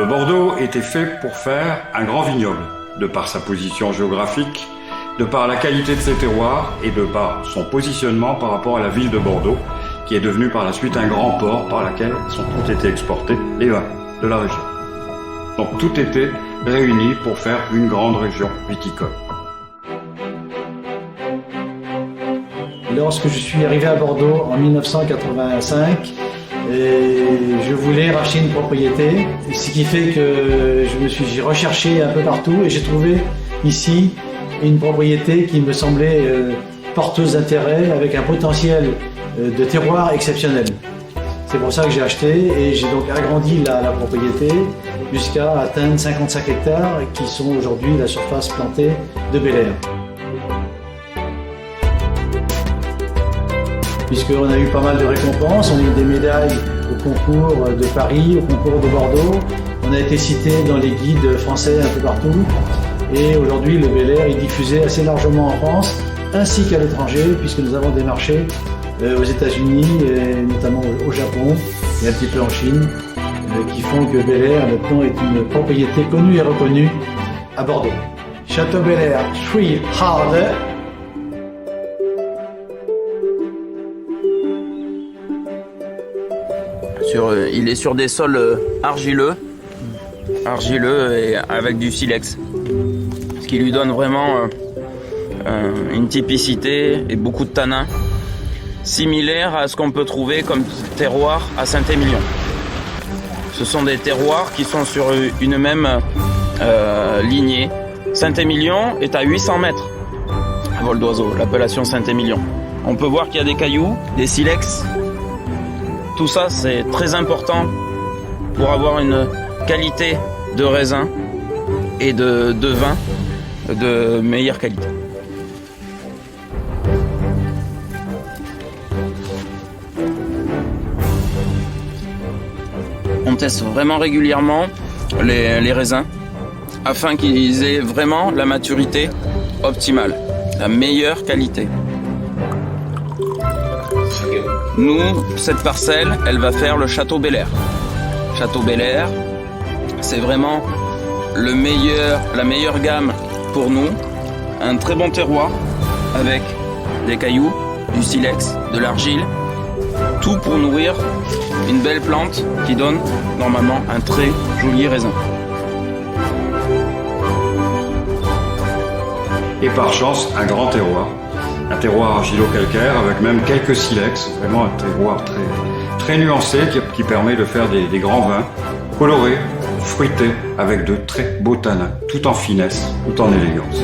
Bordeaux était fait pour faire un grand vignoble, de par sa position géographique, de par la qualité de ses terroirs et de par son positionnement par rapport à la ville de Bordeaux, qui est devenue par la suite un grand port par lequel ont été exportés les vins de la région. Donc tout était réuni pour faire une grande région viticole. Lorsque je suis arrivé à Bordeaux en 1985, je voulais racheter une propriété, ce qui fait que j'ai recherché un peu partout et j'ai trouvé ici une propriété qui me semblait porteuse d'intérêt avec un potentiel de terroir exceptionnel. C'est pour ça que j'ai acheté et j'ai donc agrandi la propriété jusqu'à atteindre 55 hectares qui sont aujourd'hui la surface plantée de Bel Air. Puisqu'on a eu pas mal de récompenses, on a eu des médailles au concours de Paris, au concours de Bordeaux, on a été cité dans les guides français un peu partout, et aujourd'hui le Bel Air est diffusé assez largement en France, ainsi qu'à l'étranger, puisque nous avons des marchés aux États-Unis, et notamment au Japon, et un petit peu en Chine, qui font que Bel Air maintenant est une propriété connue et reconnue à Bordeaux. Château Bel Air, Three Harder. Il est sur des sols argileux et avec du silex, ce qui lui donne vraiment une typicité et beaucoup de tanins, similaire à ce qu'on peut trouver comme terroir à Saint-Émilion. Ce sont des terroirs qui sont sur une même lignée. Saint-Émilion est à 800 mètres à vol d'oiseau, l'appellation Saint-Émilion. On peut voir qu'il y a des cailloux, des silex. Tout ça, c'est très important pour avoir une qualité de raisin et de vin de meilleure qualité. On teste vraiment régulièrement les raisins afin qu'ils aient vraiment la maturité optimale, la meilleure qualité. Nous, cette parcelle, elle va faire le Château Bel Air. Château Bel Air, c'est vraiment la meilleure gamme pour nous. Un très bon terroir avec des cailloux, du silex, de l'argile. Tout pour nourrir une belle plante qui donne normalement un très joli raisin. Et par chance, un grand terroir. Un terroir argilo-calcaire avec même quelques silex, vraiment un terroir très nuancé qui permet de faire des grands vins colorés, fruités, avec de très beaux tanins, tout en finesse, tout en élégance.